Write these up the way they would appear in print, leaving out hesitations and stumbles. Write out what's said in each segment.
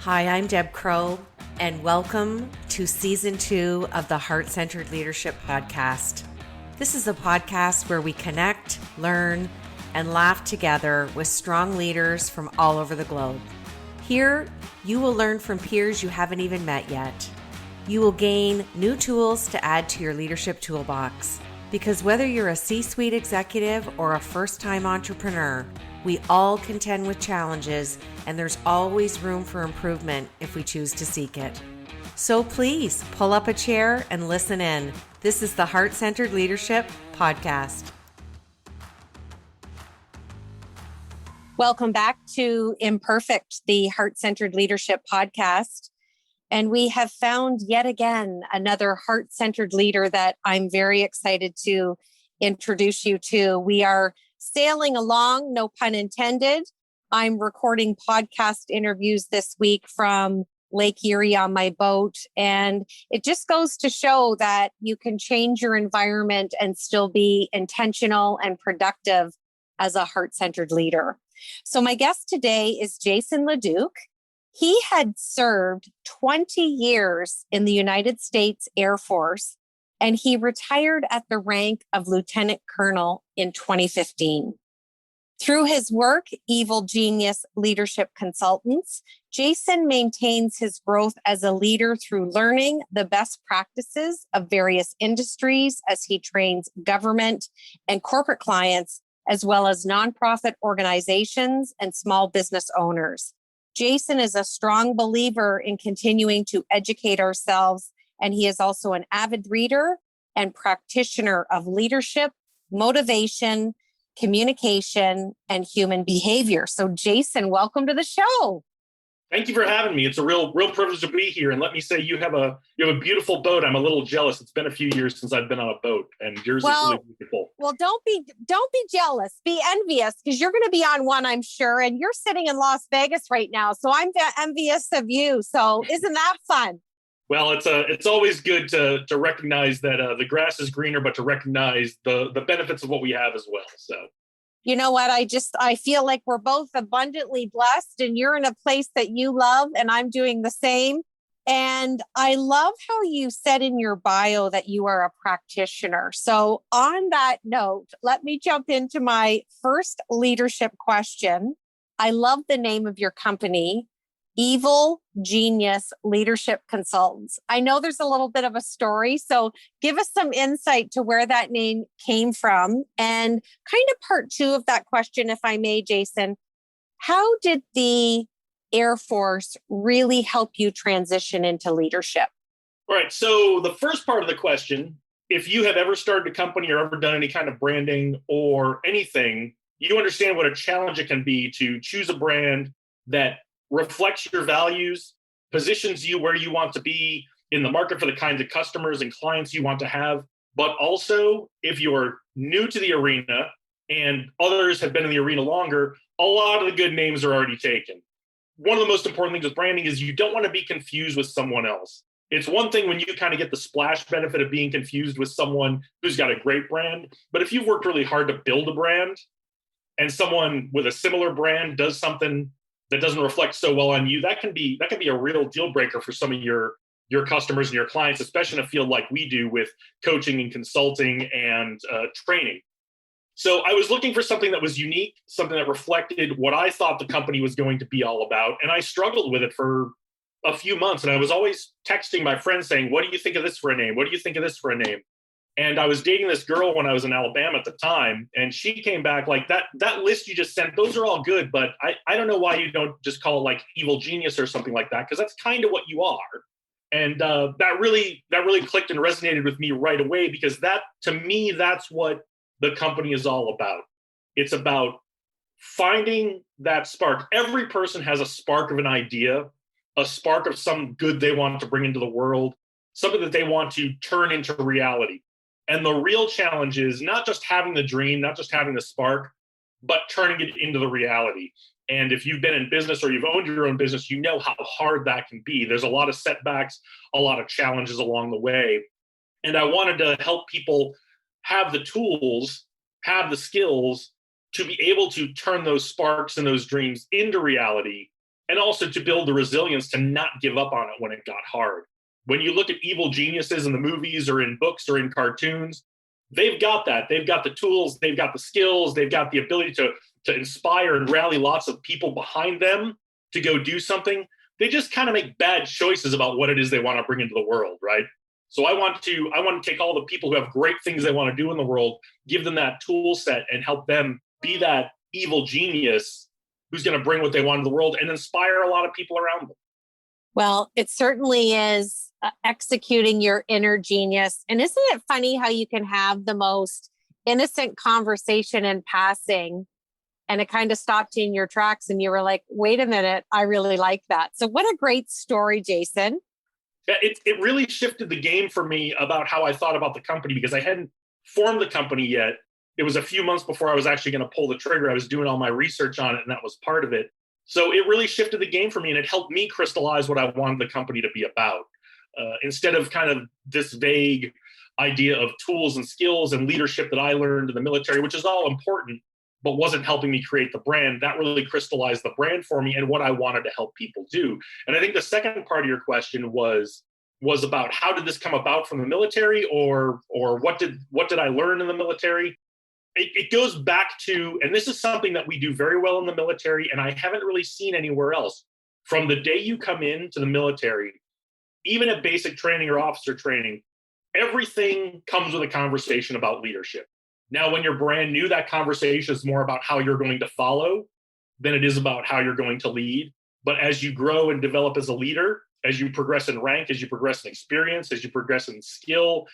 Hi, I'm Deb Crow, and welcome to Season 2 of the Heart-Centered Leadership Podcast. This is a podcast where we connect, learn, and laugh together with strong leaders from all over the globe. Here, you will learn from peers you haven't even met yet. You will gain new tools to add to your leadership toolbox. Because whether you're a C-suite executive or a first-time entrepreneur, we all contend with challenges, and there's always room for improvement if we choose to seek it. So please pull up a chair and listen in. This is the Heart-Centered Leadership Podcast. Welcome back to Imperfect, the Heart-Centered Leadership Podcast. And we have found yet again another heart-centered leader that I'm very excited to introduce you to. We are sailing along, no pun intended. I'm recording podcast interviews this week from Lake Erie on my boat. And it just goes to show that you can change your environment and still be intentional and productive as a heart-centered leader. So my guest today is Jason LeDuc. He had served 20 years in the United States Air Force, and he retired at the rank of Lieutenant Colonel in 2015. Through his work, Evil Genius Leadership Consultants, Jason maintains his growth as a leader through learning the best practices of various industries as he trains government and corporate clients, as well as nonprofit organizations and small business owners. Jason is a strong believer in continuing to educate ourselves, and he is also an avid reader and practitioner of leadership, motivation, communication, and human behavior. So Jason, welcome to the show. Thank you for having me. It's a real privilege to be here. And let me say, you have a beautiful boat. I'm a little jealous. It's been a few years since I've been on a boat, and yours is really beautiful. Well, don't be jealous. Be envious, because you're going to be on one, I'm sure. And you're sitting in Las Vegas right now, so I'm envious of you. So isn't that fun? Well, it's always good to recognize that the grass is greener, but to recognize the benefits of what we have as well. So. You know what? I feel like we're both abundantly blessed, and you're in a place that you love, and I'm doing the same. And I love how you said in your bio that you are a practitioner. So on that note, let me jump into my first leadership question. I love the name of your company, Evil Genius Leadership Consultants. I know there's a little bit of a story, so give us some insight to where that name came from. And kind of part two of that question, if I may, Jason, how did the Air Force really help you transition into leadership? All right. So the first part of the question, if you have ever started a company or ever done any kind of branding or anything, you understand what a challenge it can be to choose a brand that reflects your values, positions you where you want to be in the market for the kinds of customers and clients you want to have. But also, if you're new to the arena and others have been in the arena longer, a lot of the good names are already taken. One of the most important things with branding is you don't want to be confused with someone else. It's one thing when you kind of get the splash benefit of being confused with someone who's got a great brand. But if you've worked really hard to build a brand and someone with a similar brand does something that doesn't reflect so well on you, that can be a real deal breaker for some of your customers and your clients, especially in a field like we do with coaching and consulting and training. So I was looking for something that was unique, something that reflected what I thought the company was going to be all about. And I struggled with it for a few months. And I was always texting my friends saying, what do you think of this for a name? What do you think of this for a name? And I was dating this girl when I was in Alabama at the time. And she came back like, that list you just sent, those are all good. But I don't know why you don't just call it like Evil Genius or something like that, because that's kind of what you are. And that really clicked and resonated with me right away, because to me, that's what the company is all about. It's about finding that spark. Every person has a spark of an idea, a spark of some good they want to bring into the world, something that they want to turn into reality. And the real challenge is not just having the dream, not just having the spark, but turning it into the reality. And if you've been in business or you've owned your own business, you know how hard that can be. There's a lot of setbacks, a lot of challenges along the way. And I wanted to help people have the tools, have the skills to be able to turn those sparks and those dreams into reality and also to build the resilience to not give up on it when it got hard. When you look at evil geniuses in the movies or in books or in cartoons, they've got that. They've got the tools, they've got the skills, they've got the ability to inspire and rally lots of people behind them to go do something. They just kind of make bad choices about what it is they want to bring into the world, right? So I want to take all the people who have great things they want to do in the world, give them that tool set and help them be that evil genius who's going to bring what they want to the world and inspire a lot of people around them. Well, it certainly is executing your inner genius. And isn't it funny how you can have the most innocent conversation in passing and it kind of stopped you in your tracks and you were like, wait a minute, I really like that. So what a great story, Jason. Yeah, it really shifted the game for me about how I thought about the company because I hadn't formed the company yet. It was a few months before I was actually going to pull the trigger. I was doing all my research on it, and that was part of it. So it really shifted the game for me, and it helped me crystallize what I wanted the company to be about. Instead of kind of this vague idea of tools and skills and leadership that I learned in the military, which is all important, but wasn't helping me create the brand, that really crystallized the brand for me and what I wanted to help people do. And I think the second part of your question was about how did this come about from the military, or what did I learn in the military? It goes back to, and this is something that we do very well in the military, and I haven't really seen anywhere else. From the day you come into the military, even at basic training or officer training, everything comes with a conversation about leadership. Now, when you're brand new, that conversation is more about how you're going to follow than it is about how you're going to lead. But as you grow and develop as a leader, as you progress in rank, as you progress in experience, as you progress in skill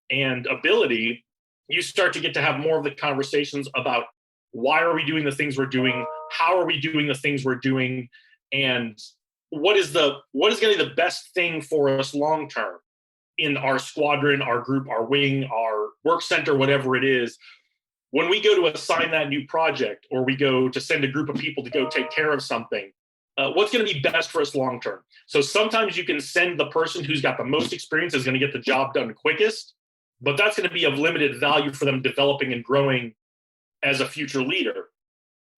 and ability, you start to get to have more of the conversations about why are we doing the things we're doing, how are we doing the things we're doing, and what is going to be the best thing for us long term in our squadron, our group, our wing, our work center, whatever it is. When we go to assign that new project, or we go to send a group of people to go take care of something, what's going to be best for us long term? So sometimes you can send the person who's got the most experience, is going to get the job done quickest, but that's going to be of limited value for them developing and growing as a future leader.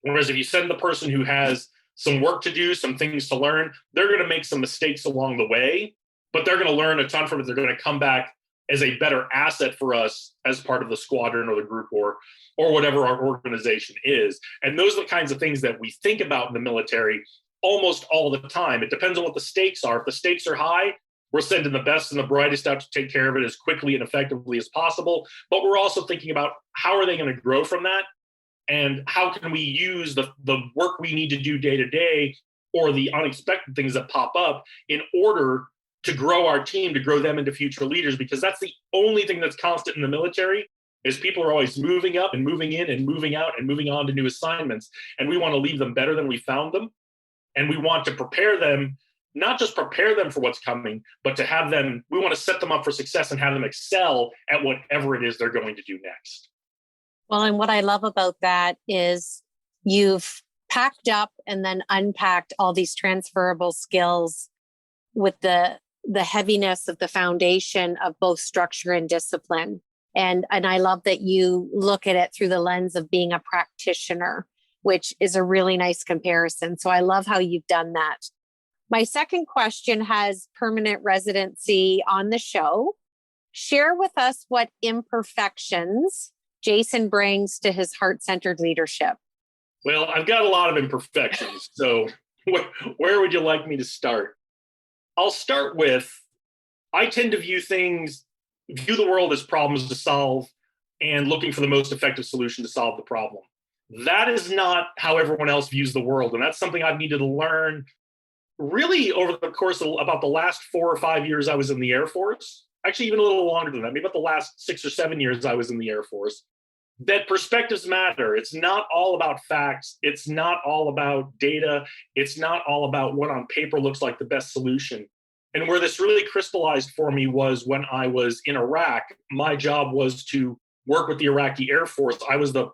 Whereas if you send the person who has some work to do, some things to learn, they're going to make some mistakes along the way, but they're going to learn a ton from it. They're going to come back as a better asset for us as part of the squadron or the group or whatever our organization is. And those are the kinds of things that we think about in the military almost all the time. It depends on what the stakes are. If the stakes are high, we're sending the best and the brightest out to take care of it as quickly and effectively as possible. But we're also thinking about how are they going to grow from that? And how can we use the work we need to do day to day, or the unexpected things that pop up, in order to grow our team, to grow them into future leaders? Because that's the only thing that's constant in the military, is people are always moving up and moving in and moving out and moving on to new assignments. And we want to leave them better than we found them. And we want to prepare them, not just prepare them for what's coming, but to have them, we want to set them up for success and have them excel at whatever it is they're going to do next. Well, and what I love about that is you've packed up and then unpacked all these transferable skills with the heaviness of the foundation of both structure and discipline. And I love that you look at it through the lens of being a practitioner, which is a really nice comparison. So I love how you've done that. My second question has permanent residency on the show. Share with us what imperfections Jason brings to his heart-centered leadership. Well, I've got a lot of imperfections. So where would you like me to start? I'll start with, I tend to view the world as problems to solve and looking for the most effective solution to solve the problem. That is not how everyone else views the world. And that's something I've needed to learn really over the course of about the last 4 or 5 years I was in the Air Force. Actually, even a little longer than that, maybe about the last 6 or 7 years I was in the Air Force. That perspectives matter. It's not all about facts. It's not all about data. It's not all about what on paper looks like the best solution. And where this really crystallized for me was when I was in Iraq. My job was to work with the Iraqi Air Force. I was the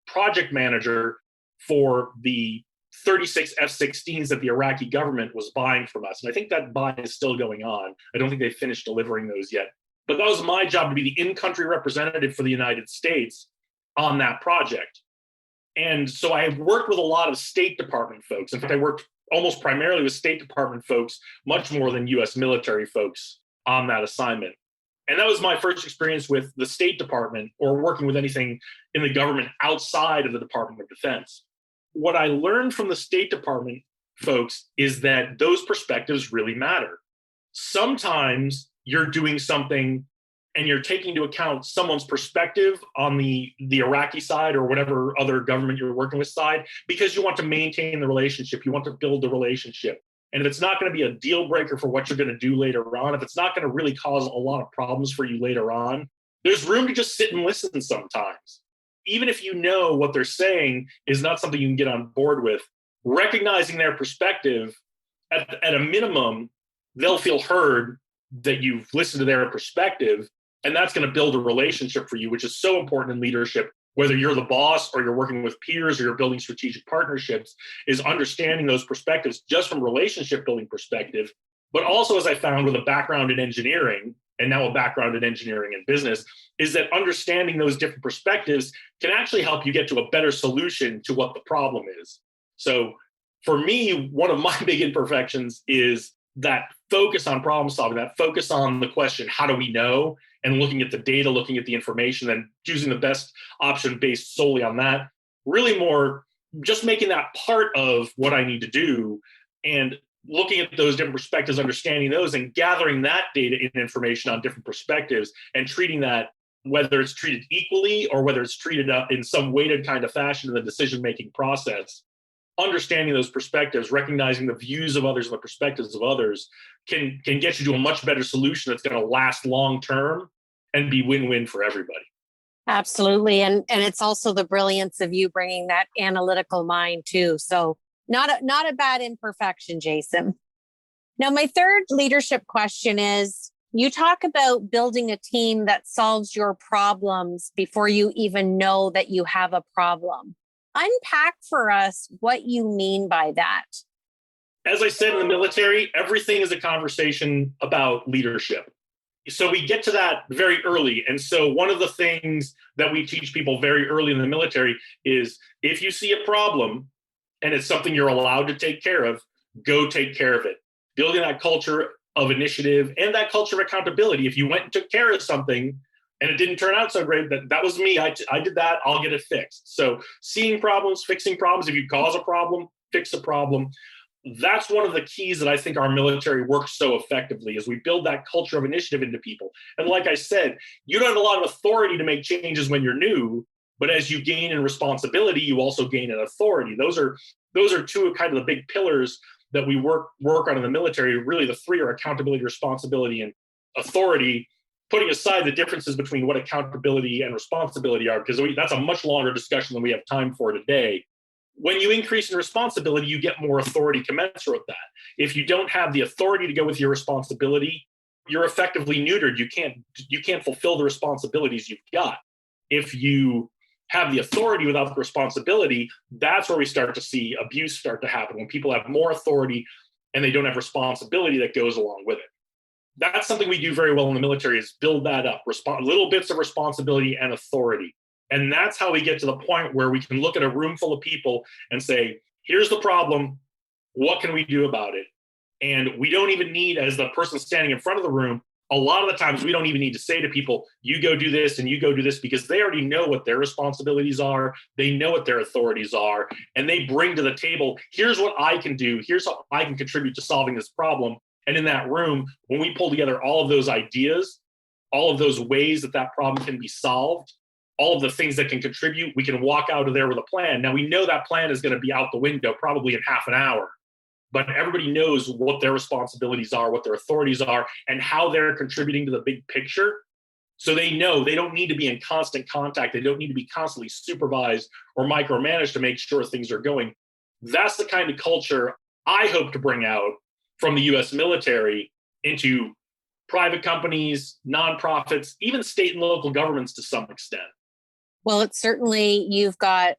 project manager for the 36 F-16s that the Iraqi government was buying from us. And I think that buy is still going on. I don't think they finished delivering those yet. But that was my job, to be the in-country representative for the United States on that project. And so I worked with a lot of State Department folks. In fact, I worked almost primarily with State Department folks, much more than US military folks on that assignment. And that was my first experience with the State Department or working with anything in the government outside of the Department of Defense. What I learned from the State Department folks is that those perspectives really matter. Sometimes you're doing something and you're taking into account someone's perspective on the Iraqi side or whatever other government you're working with side, because you want to maintain the relationship, you want to build the relationship. And if it's not going to be a deal breaker for what you're going to do later on, if it's not going to really cause a lot of problems for you later on, there's room to just sit and listen sometimes. Even if you know what they're saying is not something you can get on board with, recognizing their perspective, at a minimum, they'll feel heard that you've listened to their perspective, and that's going to build a relationship for you, which is so important in leadership, whether you're the boss or you're working with peers or you're building strategic partnerships, is understanding those perspectives just from relationship building perspective. But also, as I found with a background in engineering and now a background in engineering and business, is that understanding those different perspectives can actually help you get to a better solution to what the problem is. So for me, one of my big imperfections is that focus on problem solving, that focus on the question, how do we know? And looking at the data, looking at the information, and choosing the best option based solely on that. Really more just making that part of what I need to do and looking at those different perspectives, understanding those, and gathering that data and information on different perspectives and treating that, whether it's treated equally or whether it's treated in some weighted kind of fashion in the decision-making process. Understanding those perspectives, recognizing the views of others and the perspectives of others can get you to a much better solution that's going to last long term and be win-win for everybody. Absolutely. And it's also the brilliance of you bringing that analytical mind too. So not a bad imperfection, Jason. Now, my third leadership question is, you talk about building a team that solves your problems before you even know that you have a problem. Unpack for us what you mean by that. As I said in the military, everything is a conversation about leadership. So we get to that very early. And so one of the things that we teach people very early in the military is, if you see a problem and it's something you're allowed to take care of, go take care of it. Building that culture of initiative and that culture of accountability. If you went and took care of something and it didn't turn out so great, that was me. I did that. I'll get it fixed. So seeing problems, fixing problems. If you cause a problem, fix a problem. That's one of the keys that I think our military works so effectively, is we build that culture of initiative into people. And like I said, you don't have a lot of authority to make changes when you're new, but as you gain in responsibility, you also gain in authority. Those are two of kind of the big pillars that we work on in the military. Really, the three are accountability, responsibility, and authority, putting aside the differences between what accountability and responsibility are, because that's a much longer discussion than we have time for today. When you increase in responsibility, you get more authority commensurate with that. If you don't have the authority to go with your responsibility, you're effectively neutered. You can't fulfill the responsibilities you've got. If you have the authority without the responsibility, that's where we start to see abuse start to happen, when people have more authority and they don't have responsibility that goes along with it. That's something we do very well in the military, is build that up, little bits of responsibility and authority. And that's how we get to the point where we can look at a room full of people and say, here's the problem. What can we do about it? And we don't even need, as the person standing in front of the room, a lot of the times we don't even need to say to people, you go do this and you go do this, because they already know what their responsibilities are. They know what their authorities are. And they bring to the table, here's what I can do. Here's how I can contribute to solving this problem. And in that room, when we pull together all of those ideas, all of those ways that problem can be solved, all of the things that can contribute, we can walk out of there with a plan. Now, we know that plan is going to be out the window probably in half an hour, but everybody knows what their responsibilities are, what their authorities are, and how they're contributing to the big picture. So they know they don't need to be in constant contact. They don't need to be constantly supervised or micromanaged to make sure things are going. That's the kind of culture I hope to bring out from the US military into private companies, nonprofits, even state and local governments to some extent. Well, it's certainly, you've got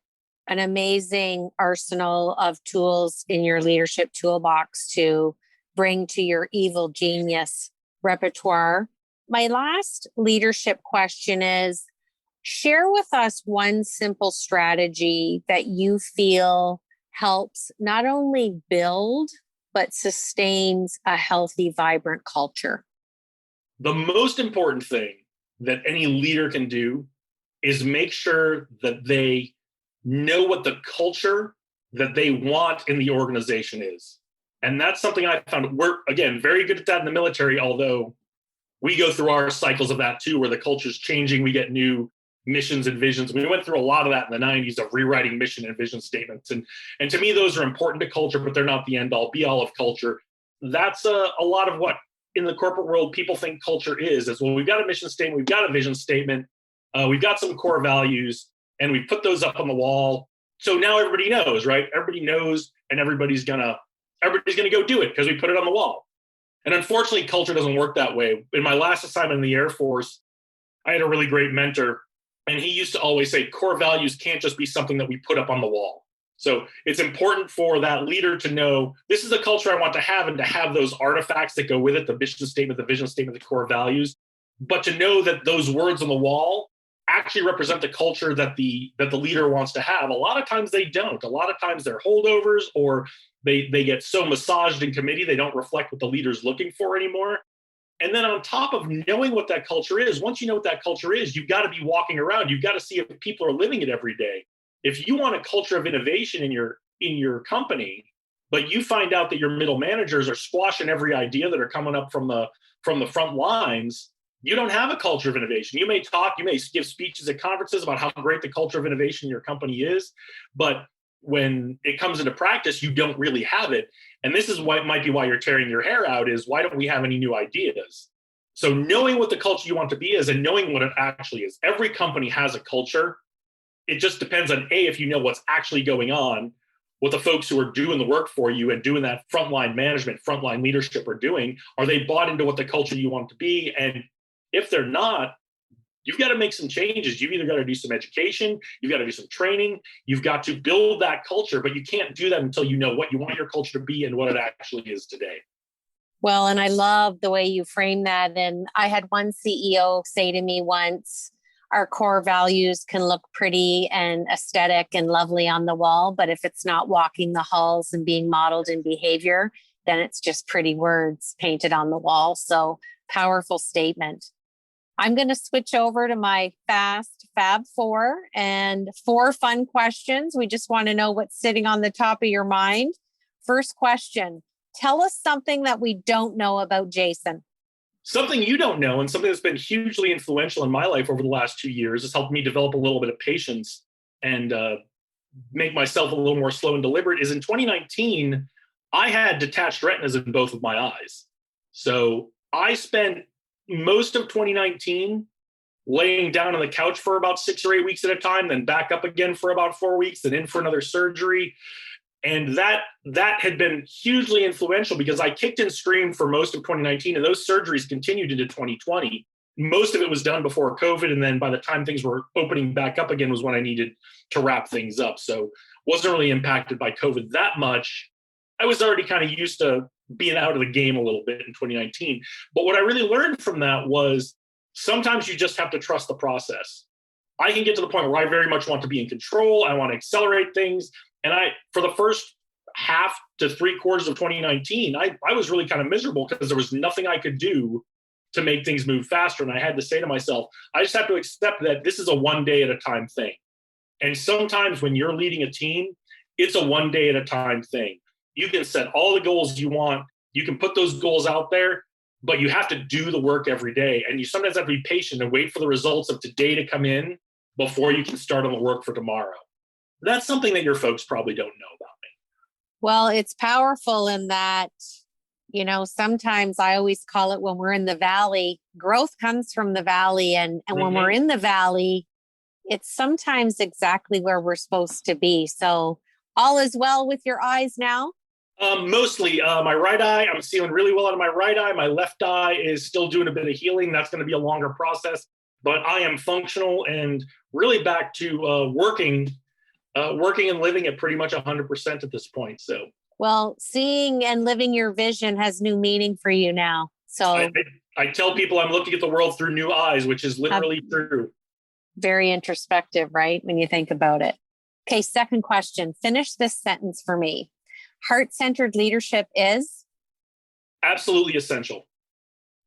an amazing arsenal of tools in your leadership toolbox to bring to your evil genius repertoire. My last leadership question is, share with us one simple strategy that you feel helps not only build, but sustains a healthy, vibrant culture? The most important thing that any leader can do is make sure that they know what the culture that they want in the organization is. And that's something I found we're, again, very good at that in the military, although we go through our cycles of that too, where the culture's changing. We get new missions and visions. We went through a lot of that in the 90s of rewriting mission and vision statements. And to me, those are important to culture, but they're not the end all be all of culture. That's a lot of what in the corporate world people think culture is well, we've got a mission statement, we've got a vision statement, we've got some core values, and we put those up on the wall. So now everybody knows, right? Everybody knows, and everybody's gonna go do it because we put it on the wall. And unfortunately, culture doesn't work that way. In my last assignment in the Air Force, I had a really great mentor, and he used to always say, core values can't just be something that we put up on the wall. So it's important for that leader to know this is the culture I want to have, and to have those artifacts that go with it, the mission statement, the vision statement, the core values, but to know that those words on the wall actually represent the culture that the leader wants to have. A lot of times they don't. A lot of times they're holdovers, or they get so massaged in committee, they don't reflect what the leader's looking for anymore. And then on top of knowing what that culture is, once you know what that culture is, you've got to be walking around. You've got to see if people are living it every day. If you want a culture of innovation in your company, but you find out that your middle managers are squashing every idea that are coming up from the front lines, you don't have a culture of innovation. You may talk, you may give speeches at conferences about how great the culture of innovation in your company is, but when it comes into practice, you don't really have it. And this is what might be why you're tearing your hair out, is why don't we have any new ideas? So knowing what the culture you want to be is, and knowing what it actually is. Every company has a culture. It just depends on if you know what's actually going on, what the folks who are doing the work for you and doing that frontline management, frontline leadership are doing. Are they bought into what the culture you want to be? And if they're not, you've got to make some changes. You've either got to do some education, you've got to do some training, you've got to build that culture, but you can't do that until you know what you want your culture to be and what it actually is today. Well, and I love the way you frame that. And I had one CEO say to me once, our core values can look pretty and aesthetic and lovely on the wall, but if it's not walking the halls and being modeled in behavior, then it's just pretty words painted on the wall. So powerful statement. I'm going to switch over to my fast Fab Four and 4 fun questions. We just want to know what's sitting on the top of your mind. First question, tell us something that we don't know about Jason. Something you don't know, and something that's been hugely influential in my life over the last 2 years, has helped me develop a little bit of patience and make myself a little more slow and deliberate, is in 2019, I had detached retinas in both of my eyes. So I spent most of 2019 laying down on the couch for about 6 or 8 weeks at a time, then back up again for about 4 weeks, then in for another surgery. And that had been hugely influential because I kicked and screamed for most of 2019, and those surgeries continued into 2020. Most of it was done before COVID, and then by the time things were opening back up again was when I needed to wrap things up. So wasn't really impacted by COVID that much. I was already kind of used to being out of the game a little bit in 2019. But what I really learned from that was sometimes you just have to trust the process. I can get to the point where I very much want to be in control. I want to accelerate things. And for the first half to 3/4 of 2019, I was really kind of miserable because there was nothing I could do to make things move faster. And I had to say to myself, I just have to accept that this is a one day at a time thing. And sometimes when you're leading a team, it's a one day at a time thing. You can set all the goals you want. You can put those goals out there, but you have to do the work every day. And you sometimes have to be patient and wait for the results of today to come in before you can start on the work for tomorrow. That's something that your folks probably don't know about me. Well, it's powerful in that, sometimes I always call it when we're in the valley, growth comes from the valley. And when we're in the valley, it's sometimes exactly where we're supposed to be. So all is well with your eyes now? Mostly my right eye, I'm seeing really well out of my right eye. My left eye is still doing a bit of healing. That's going to be a longer process, but I am functional and really back to working and living at pretty much 100% at this point. So, well, seeing and living your vision has new meaning for you now. So I tell people I'm looking at the world through new eyes, which is literally true. Very introspective, right? When you think about it. Okay, second question. Finish this sentence for me. Heart-centered leadership is? Absolutely essential.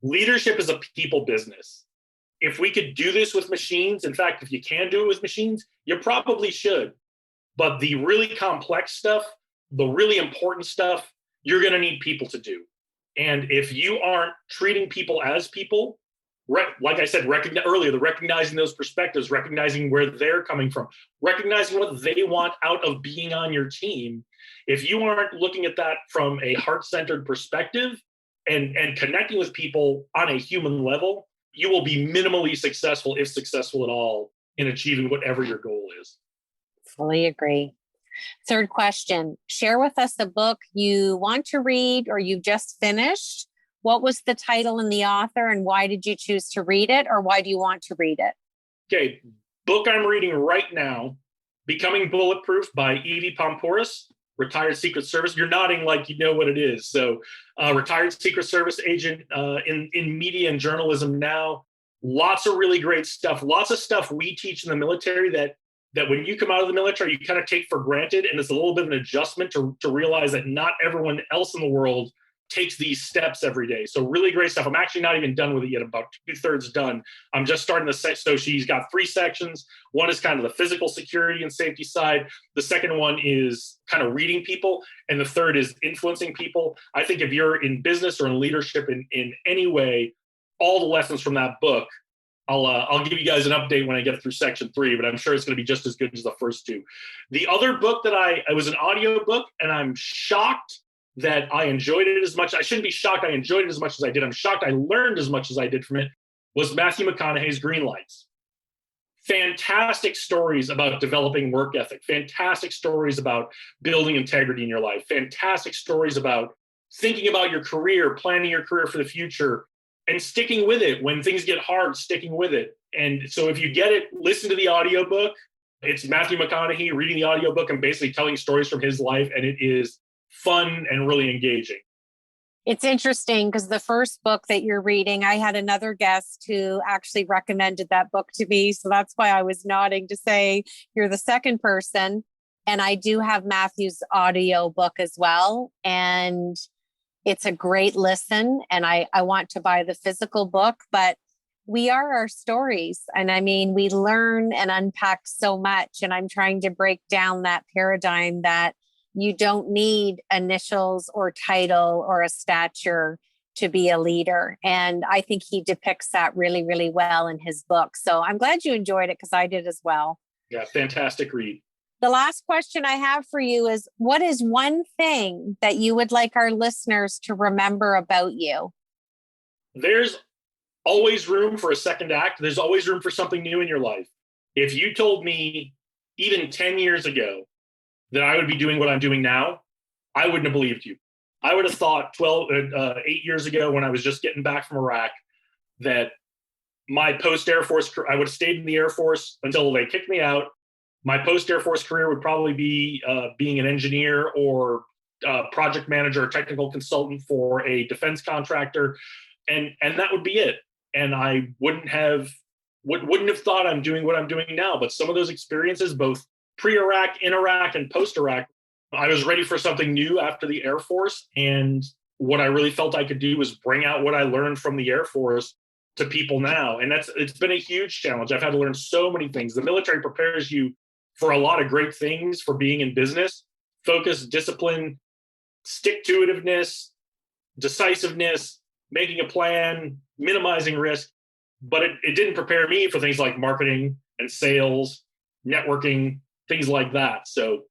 Leadership is a people business. If we could do this with machines, in fact, if you can do it with machines, you probably should. But the really complex stuff, the really important stuff, you're going to need people to do. And if you aren't treating people as people, like I said, recognizing those perspectives, recognizing where they're coming from, recognizing what they want out of being on your team. If you aren't looking at that from a heart-centered perspective and connecting with people on a human level, you will be minimally successful, if successful at all, in achieving whatever your goal is. Fully agree. Third question. Share with us a book you want to read or you've just finished. What was the title and the author, and why did you choose to read it, or why do you want to read it? Okay, book I'm reading right now, Becoming Bulletproof by Evie Pompouris, retired Secret Service. You're nodding like you know what it is. So retired Secret Service agent in media and journalism now. Lots of really great stuff. Lots of stuff we teach in the military that when you come out of the military, you kind of take for granted. And it's a little bit of an adjustment to realize that not everyone else in the world takes these steps every day. So really great stuff. I'm actually not even done with it yet, about 2/3 done. I'm just starting the so she's got 3 sections. One is kind of the physical security and safety side. The second one is kind of reading people. And the third is influencing people. I think if you're in business or in leadership in any way, all the lessons from that book, I'll give you guys an update when I get through section 3, but I'm sure it's going to be just as good as the first 2. The other book that it was an audio book, and I'm shocked that I enjoyed it as much. I shouldn't be shocked I enjoyed it as much as I did. I'm shocked I learned as much as I did from it, was Matthew McConaughey's Green Lights. Fantastic stories about developing work ethic, fantastic stories about building integrity in your life, fantastic stories about thinking about your career, planning your career for the future, and sticking with it when things get hard, sticking with it. And so if you get it, listen to the audiobook. It's Matthew McConaughey reading the audiobook and basically telling stories from his life, and it is fun and really engaging. It's interesting because the first book that you're reading, I had another guest who actually recommended that book to me. So that's why I was nodding to say you're the second person. And I do have Matthew's audio book as well. And it's a great listen. And I want to buy the physical book, but we are our stories. And I mean, we learn and unpack so much. And I'm trying to break down that paradigm that you don't need initials or title or a stature to be a leader. And I think he depicts that really, really well in his book. So I'm glad you enjoyed it because I did as well. Yeah, fantastic read. The last question I have for you is, what is one thing that you would like our listeners to remember about you? There's always room for a second act. There's always room for something new in your life. If you told me even 10 years ago that I would be doing what I'm doing now, I wouldn't have believed you. I would have thought 8 years ago when I was just getting back from Iraq that my post-Air Force, I would have stayed in the Air Force until they kicked me out. My post-Air Force career would probably be being an engineer or project manager or technical consultant for a defense contractor. And that would be it. And I wouldn't have thought I'm doing what I'm doing now. But some of those experiences, both pre-Iraq, in Iraq, and post-Iraq, I was ready for something new after the Air Force. And what I really felt I could do was bring out what I learned from the Air Force to people now. And it's been a huge challenge. I've had to learn so many things. The military prepares you for a lot of great things for being in business: focus, discipline, stick-to-itiveness, decisiveness, making a plan, minimizing risk. But it didn't prepare me for things like marketing and sales, networking, things like that. So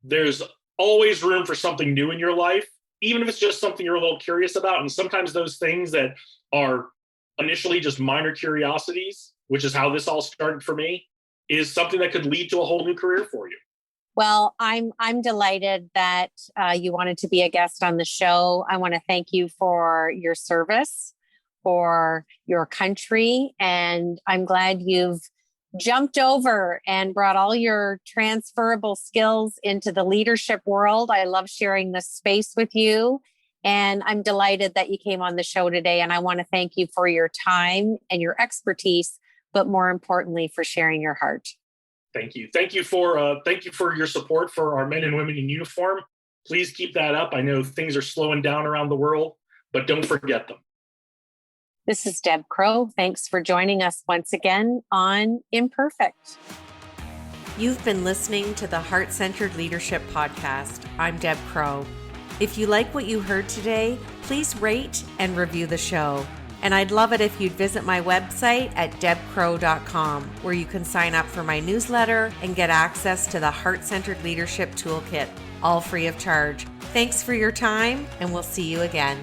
there's always room for something new in your life, even if it's just something you're a little curious about. And sometimes those things that are initially just minor curiosities, which is how this all started for me, is something that could lead to a whole new career for you. Well, I'm delighted that you wanted to be a guest on the show. I want to thank you for your service, for your country, and I'm glad you've jumped over and brought all your transferable skills into the leadership world. I love sharing this space with you, and I'm delighted that you came on the show today. And I want to thank you for your time and your expertise, but more importantly, for sharing your heart. Thank you. Thank you for your support for our men and women in uniform. Please keep that up. I know things are slowing down around the world, but don't forget them. This is Deb Crow. Thanks for joining us once again on Imperfect. You've been listening to the Heart-Centered Leadership Podcast. I'm Deb Crow. If you like what you heard today, please rate and review the show. And I'd love it if you'd visit my website at debcrow.com, where you can sign up for my newsletter and get access to the Heart-Centered Leadership Toolkit, all free of charge. Thanks for your time, and we'll see you again.